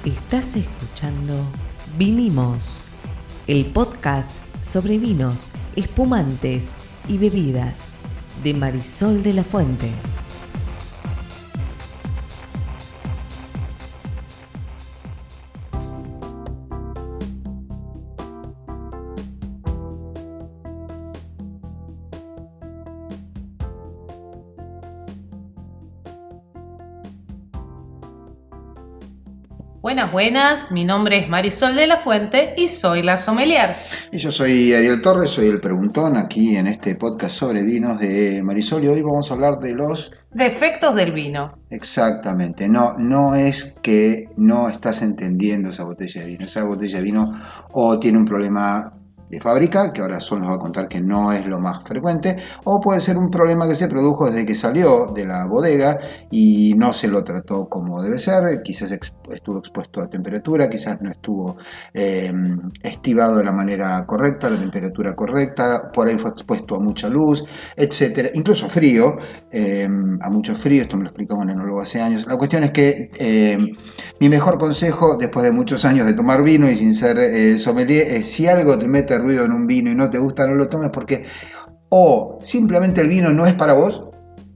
Estás escuchando Vinimos, el podcast sobre vinos, espumantes y bebidas de Marisol de la Fuente. Buenas, mi nombre es Marisol de la Fuente y soy la sommelier. Y yo soy Ariel Torres, soy el preguntón aquí en este podcast sobre vinos de Marisol y hoy vamos a hablar de los defectos del vino. Exactamente, no es que no estás entendiendo esa botella de vino. Esa botella de vino o tiene un problema de fábrica, que ahora Sol nos va a contar que no es lo más frecuente, o puede ser un problema que se produjo desde que salió de la bodega y no se lo trató como debe ser, quizás estuvo expuesto a temperatura, quizás no estuvo estivado de la manera correcta, la temperatura correcta, por ahí fue expuesto a mucha luz, etcétera, incluso frío, a mucho frío, esto me lo explicó un enólogo hace años. La cuestión es que mi mejor consejo, después de muchos años de tomar vino y sin ser sommelier, es si algo te mete ruido en un vino y no te gusta, no lo tomes, porque o simplemente el vino no es para vos,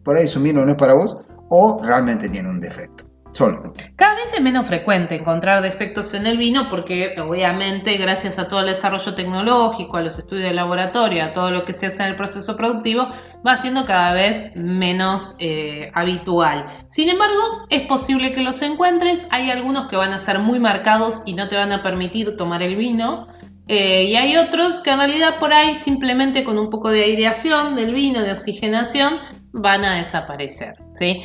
por ahí es un vino no es para vos, o realmente tiene un defecto. Solo. Cada vez es menos frecuente encontrar defectos en el vino porque obviamente gracias a todo el desarrollo tecnológico, a los estudios de laboratorio, a todo lo que se hace en el proceso productivo, va siendo cada vez menos habitual. Sin embargo, es posible que los encuentres. Hay algunos que van a ser muy marcados y no te van a permitir tomar el vino. Y hay otros que en realidad por ahí simplemente con un poco de aireación del vino, de oxigenación, van a desaparecer, ¿sí?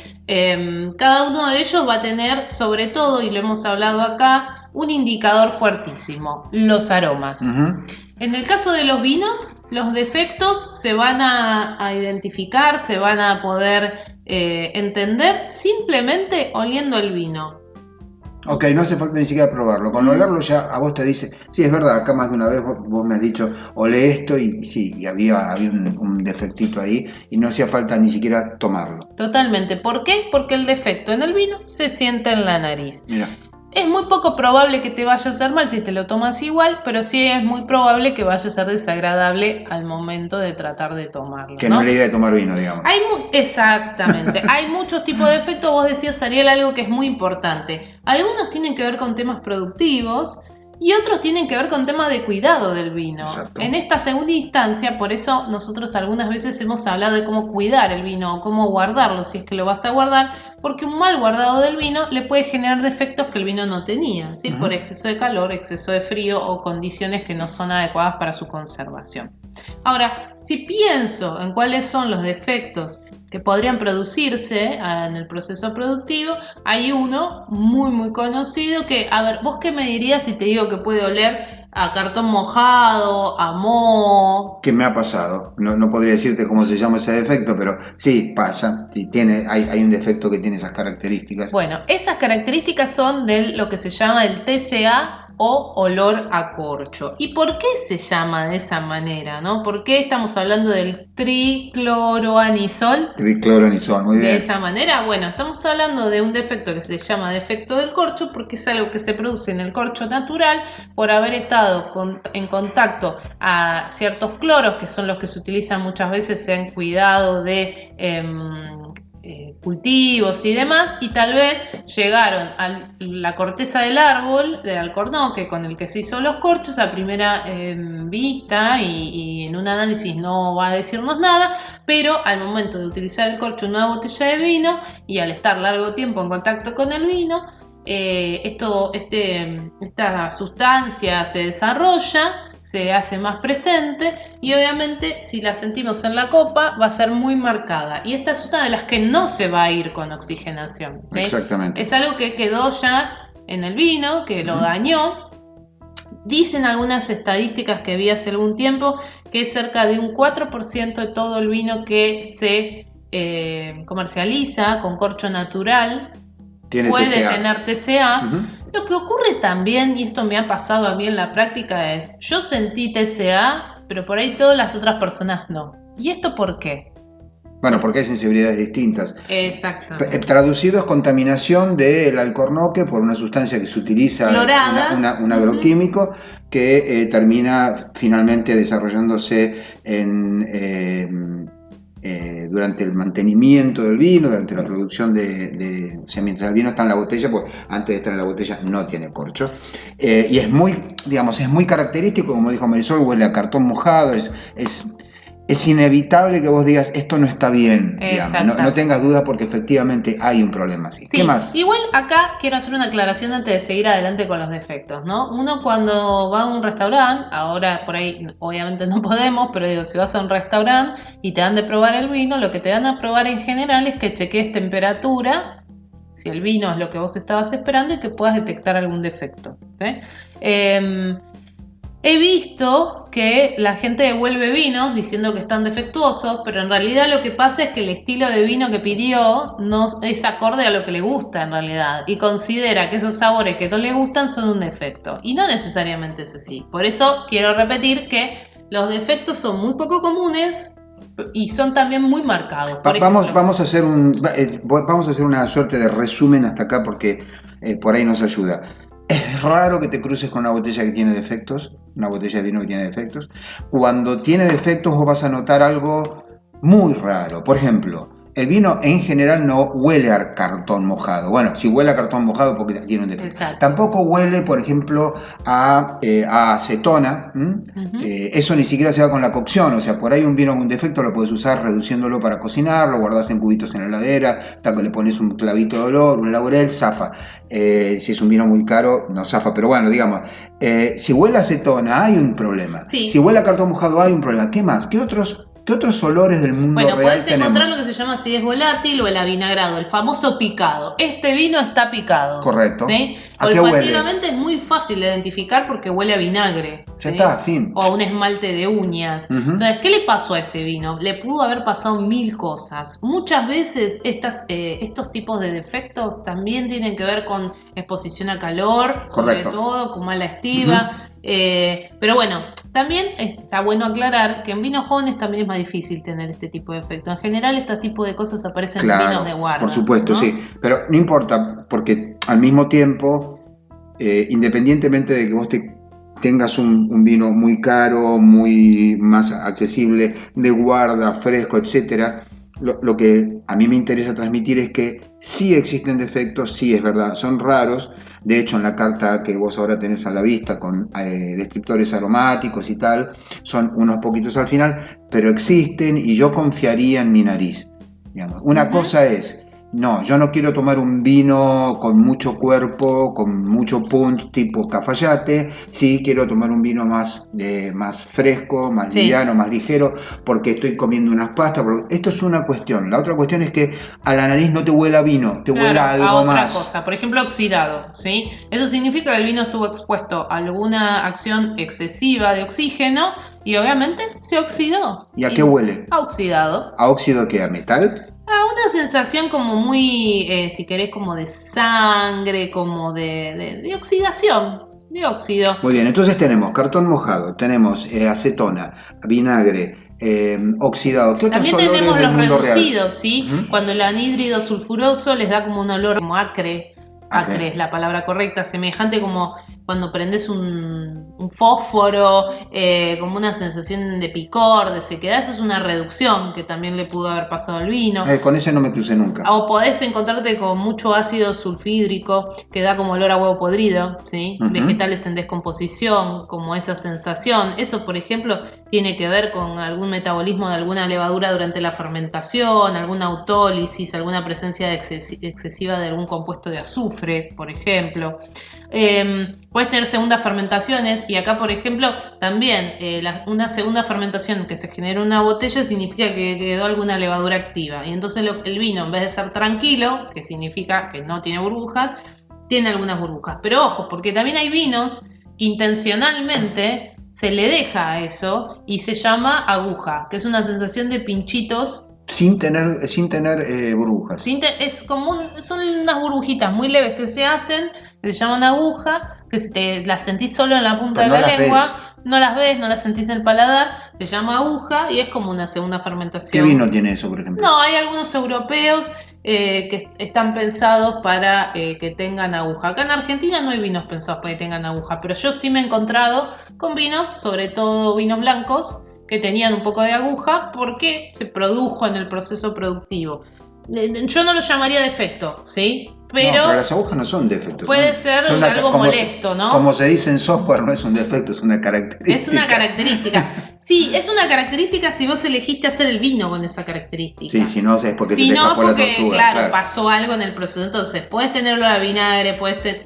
Cada uno de ellos va a tener, sobre todo, y lo hemos hablado acá, un indicador fuertísimo: los aromas. Uh-huh. En el caso de los vinos, los defectos se van a identificar, se van a poder entender simplemente oliendo el vino. Ok, no hace falta ni siquiera probarlo. Con olerlo ya a vos te dice, sí, es verdad, acá más de una vez vos me has dicho, olé esto y sí, y había un defectito ahí y no hacía falta ni siquiera tomarlo. Totalmente. ¿Por qué? Porque el defecto en el vino se siente en la nariz. Mira. Es muy poco probable que te vaya a hacer mal si te lo tomas igual, pero sí es muy probable que vaya a ser desagradable al momento de tratar de tomarlo. Que no es la idea de tomar vino, digamos. Exactamente. Hay muchos tipos de efectos. Vos decías, Ariel, algo que es muy importante. Algunos tienen que ver con temas productivos y otros tienen que ver con temas de cuidado del vino. Exacto. En esta segunda instancia, por eso nosotros algunas veces hemos hablado de cómo cuidar el vino o cómo guardarlo si es que lo vas a guardar, porque un mal guardado del vino le puede generar defectos que el vino no tenía, ¿sí? Uh-huh. Por exceso de calor, exceso de frío o condiciones que no son adecuadas para su conservación. Ahora, si pienso en cuáles son los defectos que podrían producirse en el proceso productivo, hay uno muy conocido que, a ver, ¿vos qué me dirías si te digo que puede oler a cartón mojado, a moho? ¿Qué me ha pasado? No podría decirte cómo se llama ese defecto, pero sí, pasa. Sí, hay un defecto que tiene esas características. Bueno, esas características son de lo que se llama el TCA o olor a corcho. ¿Y por qué se llama de esa manera, no? ¿Por qué estamos hablando del tricloroanisol? Tricloroanisol, muy bien. De esa manera, bueno, estamos hablando de un defecto que se llama defecto del corcho porque es algo que se produce en el corcho natural por haber estado en contacto a ciertos cloros, que son los que se utilizan muchas veces en cuidado de cultivos y demás, y tal vez llegaron a la corteza del árbol, del alcornoque con el que se hizo los corchos a primera vista y en un análisis no va a decirnos nada, pero al momento de utilizar el corcho en una botella de vino y al estar largo tiempo en contacto con el vino, esta sustancia se desarrolla, se hace más presente y obviamente si la sentimos en la copa va a ser muy marcada, y esta es una de las que no se va a ir con oxigenación, ¿sí? Exactamente. Es algo que quedó ya en el vino, que lo dañó. Dicen algunas estadísticas que vi hace algún tiempo que es cerca de un 4% de todo el vino que se comercializa con corcho natural puede tener TCA. Uh-huh. Lo que ocurre también, y esto me ha pasado a mí en la práctica, es yo sentí TCA, pero por ahí todas las otras personas no. ¿Y esto por qué? Bueno, porque hay sensibilidades distintas. Exacto. Traducido es contaminación del alcornoque por una sustancia que se utiliza, un agroquímico, que termina finalmente desarrollándose durante el mantenimiento del vino, durante la producción o sea, mientras el vino está en la botella, pues antes de estar en la botella no tiene corcho. Y es muy característico, como dijo Marisol, huele a cartón mojado, es inevitable que vos digas esto no está bien, digamos. No tengas dudas porque efectivamente hay un problema así. Sí, ¿qué más? Igual acá quiero hacer una aclaración antes de seguir adelante con los defectos, ¿no? Uno cuando va a un restaurante, ahora por ahí obviamente no podemos, pero digo, si vas a un restaurante y te dan de probar el vino, lo que te dan a probar en general es que chequees temperatura, si el vino es lo que vos estabas esperando y que puedas detectar algún defecto, ¿sí? He visto que la gente devuelve vinos diciendo que están defectuosos, pero en realidad lo que pasa es que el estilo de vino que pidió no es acorde a lo que le gusta en realidad y considera que esos sabores que no le gustan son un defecto. Y no necesariamente es así. Por eso quiero repetir que los defectos son muy poco comunes y son también muy marcados. Vamos a hacer una suerte de resumen hasta acá porque por ahí nos ayuda. Es raro que te cruces con una botella que tiene defectos, una botella de vino que tiene defectos. Cuando tiene defectos vos vas a notar algo muy raro. Por ejemplo, el vino en general no huele a cartón mojado. Bueno, si huele a cartón mojado porque tiene un defecto. Exacto. Tampoco huele, por ejemplo, a acetona. Eso ni siquiera se va con la cocción. O sea, por ahí un vino con un defecto lo puedes usar reduciéndolo para cocinar, lo guardás en cubitos en la heladera, le pones un clavito de olor, un laurel, zafa. Si es un vino muy caro, no zafa. Pero bueno, digamos, si huele a acetona hay un problema. Sí. Si huele a cartón mojado hay un problema. ¿Qué más? ¿Qué otros olores del mundo real podés tenemos? encontrar lo que se llama acidez volátil o el avinagrado, el famoso picado. Este vino está picado. Correcto. ¿Sí? ¿A qué huele? Olfativamente es muy fácil de identificar porque huele a vinagre. Ya está, fin. O a un esmalte de uñas. Entonces, ¿qué le pasó a ese vino? Le pudo haber pasado 1000 cosas. Muchas veces estos tipos de defectos también tienen que ver con exposición a calor, Correcto. sobre todo, con mala estiva. Pero bueno, también está bueno aclarar que en vinos jóvenes también es más difícil tener este tipo de efecto. En general, este tipo de cosas aparecen en vinos de guarda. Por supuesto, ¿no? sí. Pero no importa, porque al mismo tiempo, independientemente de que vos tengas un vino muy caro, muy más accesible, de guarda, fresco, etcétera, lo que a mí me interesa transmitir es que sí existen defectos, sí es verdad, son raros. De hecho, en la carta que vos ahora tenés a la vista con descriptores aromáticos y tal, son unos poquitos al final, pero existen y yo confiaría en mi nariz. Digamos. Una cosa es, no, yo no quiero tomar un vino con mucho cuerpo, con mucho punch tipo Cafayate, sí quiero tomar un vino más fresco, más liviano, más ligero, porque estoy comiendo unas pastas. Esto es una cuestión. La otra cuestión es que a la nariz no te huele a vino, te huele a algo a otra más. cosa, por ejemplo, oxidado, ¿sí? Eso significa que el vino estuvo expuesto a alguna acción excesiva de oxígeno y obviamente se oxidó. ¿Y a qué huele? A oxidado. ¿A óxido qué? ¿A metal? A una sensación como muy, si querés, como de sangre, como de oxidación, de óxido. Muy bien, entonces tenemos cartón mojado, tenemos acetona, vinagre, oxidado. ¿Qué otros También olores tenemos del los mundo reducidos, real? ¿sí? Cuando el anhídrido sulfuroso les da como un olor como acre. Acre es la palabra correcta, semejante como cuando prendes un fósforo, como una sensación de picor, de sequedad. Eso es una reducción que también le pudo haber pasado al vino. Con ese no me crucé nunca. O podés encontrarte con mucho ácido sulfídrico que da como olor a huevo podrido, ¿sí? Vegetales en descomposición, como esa sensación. Eso, por ejemplo, tiene que ver con algún metabolismo de alguna levadura durante la fermentación, alguna autólisis, alguna presencia excesiva de algún compuesto de azufre, por ejemplo. Puedes tener segundas fermentaciones y acá, por ejemplo, también una segunda fermentación que se genera en una botella significa que quedó alguna levadura activa y entonces el vino, en vez de ser tranquilo, que significa que no tiene burbujas, tiene algunas burbujas. Pero ojo, porque también hay vinos que intencionalmente se le deja a eso y se llama aguja, que es una sensación de pinchitos sin tener burbujas. Son unas burbujitas muy leves que se hacen, que se llaman aguja, que las sentís solo en la punta Pero de no la las lengua, ves. no las ves, no las sentís en el paladar, se llama aguja y es como una segunda fermentación. ¿Qué vino tiene eso, por ejemplo? No, hay algunos europeos que están pensados para que tengan aguja. Acá en Argentina no hay vinos pensados para que tengan aguja, pero yo sí me he encontrado con vinos, sobre todo vinos blancos, que tenían un poco de aguja porque se produjo en el proceso productivo. Yo no lo llamaría defecto, ¿sí? Pero las agujas no son defectos. Puede ser algo molesto, ¿no? Como se dice en software, no es un defecto, es una característica. Es una característica. Sí, es una característica si vos elegiste hacer el vino con esa característica. Sí, si no es porque se te escapó la tortuga. Claro, pasó algo en el proceso. Entonces, puedes tener olor a vinagre,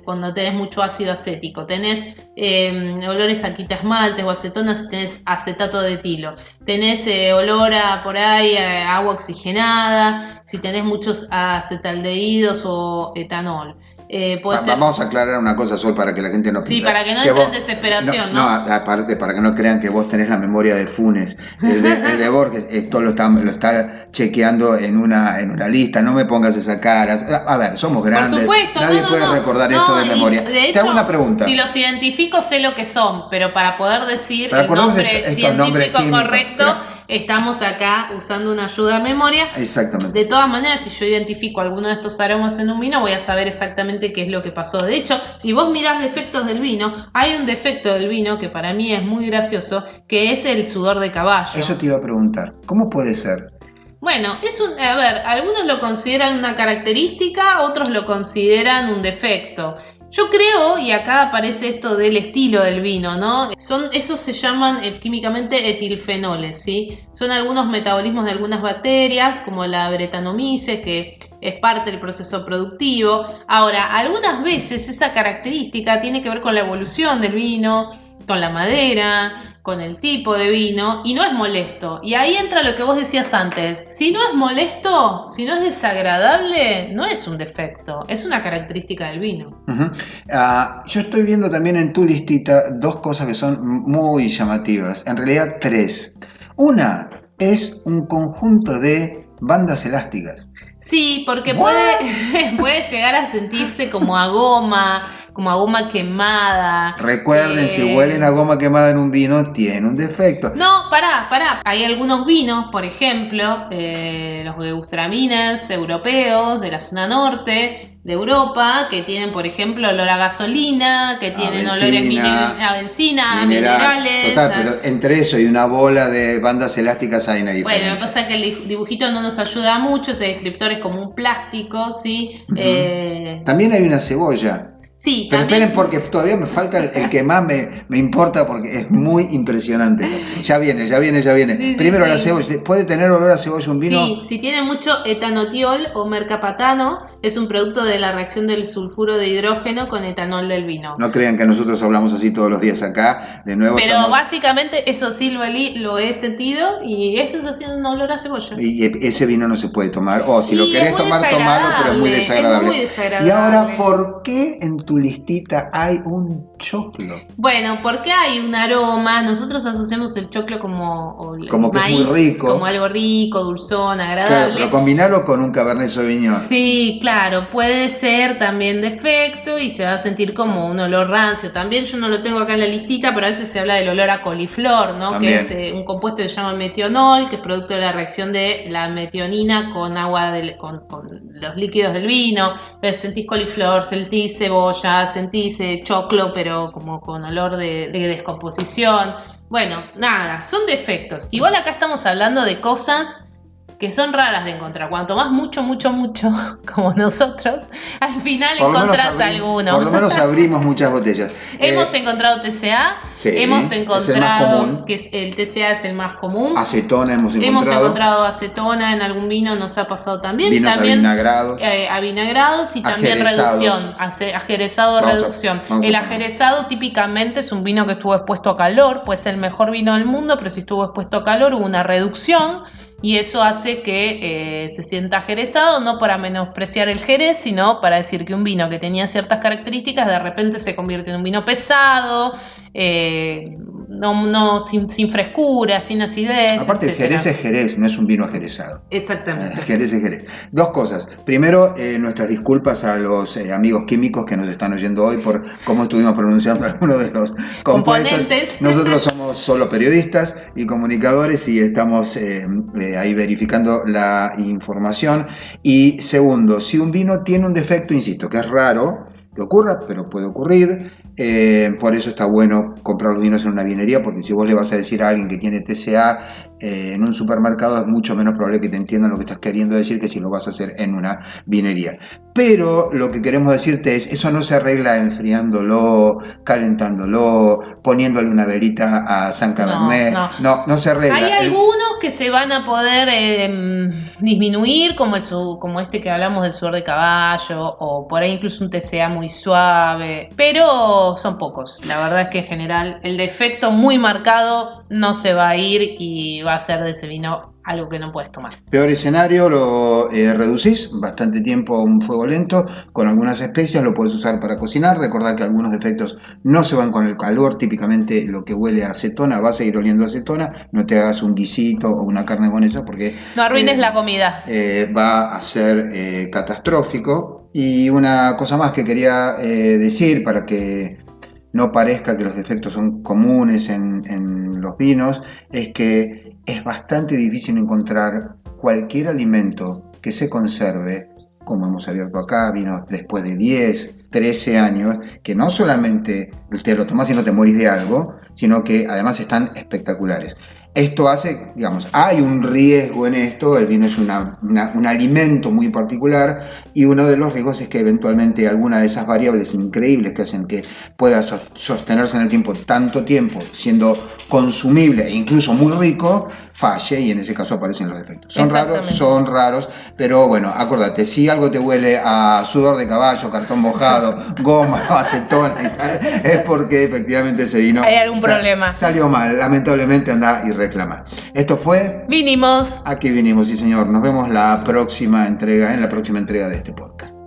cuando tenés mucho ácido acético, tenés olores a quita esmaltes o acetonas, tenés acetato de etilo, tenés olor a por ahí a agua oxigenada, si tenés muchos acetaldehídos o etanol. Vamos a aclarar una cosa, Sol, para que la gente no piense. Sí, para que no entre en desesperación, ¿no? No, aparte, para que no crean que vos tenés la memoria de Funes. El de Borges, esto lo está chequeando en una lista. No me pongas esas caras. A ver, somos grandes. Por supuesto, nadie puede recordar esto de memoria. De hecho, te hago una pregunta. Si los identifico, sé lo que son, pero para poder decir el nombre estos nombres científico químicos, correcto, estamos acá usando una ayuda de memoria. Exactamente. De todas maneras, si yo identifico alguno de estos aromas en un vino, voy a saber exactamente qué es lo que pasó. De hecho, si vos mirás defectos del vino, hay un defecto del vino que para mí es muy gracioso, que es el sudor de caballo. Eso te iba a preguntar. ¿Cómo puede ser? Bueno, algunos lo consideran una característica, otros lo consideran un defecto. Yo creo, y acá aparece esto del estilo del vino, ¿no? Esos se llaman químicamente etilfenoles, ¿sí? Son algunos metabolismos de algunas bacterias, como la Brettanomyces, que es parte del proceso productivo. Ahora, algunas veces esa característica tiene que ver con la evolución del vino, con la madera, con el tipo de vino, y no es molesto. Y ahí entra lo que vos decías antes. Si no es molesto, si no es desagradable, no es un defecto, es una característica del vino. Uh-huh. Yo estoy viendo también en tu listita dos cosas que son muy llamativas. En realidad, tres. Una es un conjunto de bandas elásticas. Sí, porque puede llegar a sentirse como a goma quemada. Recuerden, si huelen a goma quemada en un vino, tiene un defecto. No, pará. Hay algunos vinos, por ejemplo, los Gewürztraminers europeos de la zona norte de Europa, que tienen, por ejemplo, olor a gasolina, que tienen olores a benzina, a minerales. Total, pero entre eso y una bola de bandas elásticas hay una diferencia. Bueno, lo que pasa es que el dibujito no nos ayuda mucho, ese descriptor es como un plástico, ¿sí? Uh-huh. También hay una cebolla. Sí, pero también... esperen, porque todavía me falta el que más me importa, porque es muy impresionante. Ya viene. Sí, Primero sí. La cebolla. ¿Puede tener olor a cebolla un vino? Sí, si tiene mucho etanotiol o mercaptano, es un producto de la reacción del sulfuro de hidrógeno con etanol del vino. No crean que nosotros hablamos así todos los días acá. De nuevo. Pero básicamente eso sí lo he sentido y esa sensación de un olor a cebolla. Y ese vino no se puede tomar. O si lo querés tomar, tomalo, pero es muy desagradable. Y ahora, ¿por qué en tu listita hay un choclo? Bueno, porque hay un aroma. Nosotros asociamos el choclo como que maíz, es muy rico, como algo rico, dulzón, agradable. Claro, pero combinarlo con un Cabernet Sauvignon. Sí, claro, puede ser también defecto y se va a sentir como un olor rancio. También yo no lo tengo acá en la listita, pero a veces se habla del olor a coliflor, ¿no? También. Que es un compuesto que se llama metionol, que es producto de la reacción de la metionina con agua, con los líquidos del vino. Entonces sentís coliflor, sentís cebolla, sentís choclo, pero como con olor de descomposición. Bueno, nada, son defectos. Igual acá estamos hablando de cosas que son raras de encontrar. Cuanto más mucho, como nosotros, al final encontrás alguno. Por lo menos abrimos muchas botellas. Hemos encontrado TCA, sí, hemos encontrado que el TCA es el más común. Acetona hemos encontrado acetona en algún vino, nos ha pasado también. Vinos también avinagrados y también reducción, ajerezado o reducción. El ajerezado típicamente es un vino que estuvo expuesto a calor, puede ser el mejor vino del mundo, pero si estuvo expuesto a calor hubo una reducción. Y eso hace que se sienta ajerezado, no para menospreciar el jerez, sino para decir que un vino que tenía ciertas características de repente se convierte en un vino pesado, sin frescura, sin acidez. Aparte, el etcétera. Jerez es Jerez, no es un vino jerezado. Exactamente. Jerez es Jerez. Dos cosas. Primero, nuestras disculpas a los amigos químicos que nos están oyendo hoy por cómo estuvimos pronunciando algunos de los Componentes. Nosotros somos solo periodistas y comunicadores y estamos ahí verificando la información. Y segundo, si un vino tiene un defecto, insisto, que es raro que ocurra, pero puede ocurrir. Por eso está bueno comprar los vinos en una vinería, porque si vos le vas a decir a alguien que tiene TCA en un supermercado, es mucho menos probable que te entiendan lo que estás queriendo decir que si lo vas a hacer en una vinería. Pero lo que queremos decirte es, eso no se arregla enfriándolo, calentándolo, poniéndole una velita a San Cabernet. No se arregla. Hay algunos que se van a poder disminuir, como este que hablamos del sudor de caballo, o por ahí incluso un TCA muy suave, pero son pocos. La verdad es que en general el defecto muy marcado no se va a ir y va a ser de ese vino algo que no puedes tomar. Peor escenario, lo reducís bastante tiempo a un fuego lento con algunas especias, lo puedes usar para cocinar. Recordad que algunos defectos no se van con el calor, típicamente lo que huele a acetona va a seguir oliendo a acetona. No te hagas un guisito o una carne con eso porque no arruines la comida. Va a ser catastrófico. Y una cosa más que quería decir para que no parezca que los defectos son comunes en los vinos, es que es bastante difícil encontrar cualquier alimento que se conserve, como hemos abierto acá, vinos después de 10, 13 años, que no solamente te lo tomás y no te morís de algo, sino que además están espectaculares. Esto hace, digamos, hay un riesgo en esto, el vino es un alimento muy particular y uno de los riesgos es que eventualmente alguna de esas variables increíbles que hacen que pueda sostenerse en el tiempo tanto tiempo siendo consumible e incluso muy rico, falle y en ese caso aparecen los defectos. Son raros, pero bueno, acuérdate, si algo te huele a sudor de caballo, cartón mojado, goma, acetona y tal, es porque efectivamente ese vino hay algún problema. Salió mal, lamentablemente anda y reclama. Esto fue Vinimos. Aquí vinimos, sí señor. Nos vemos en la próxima entrega de este podcast.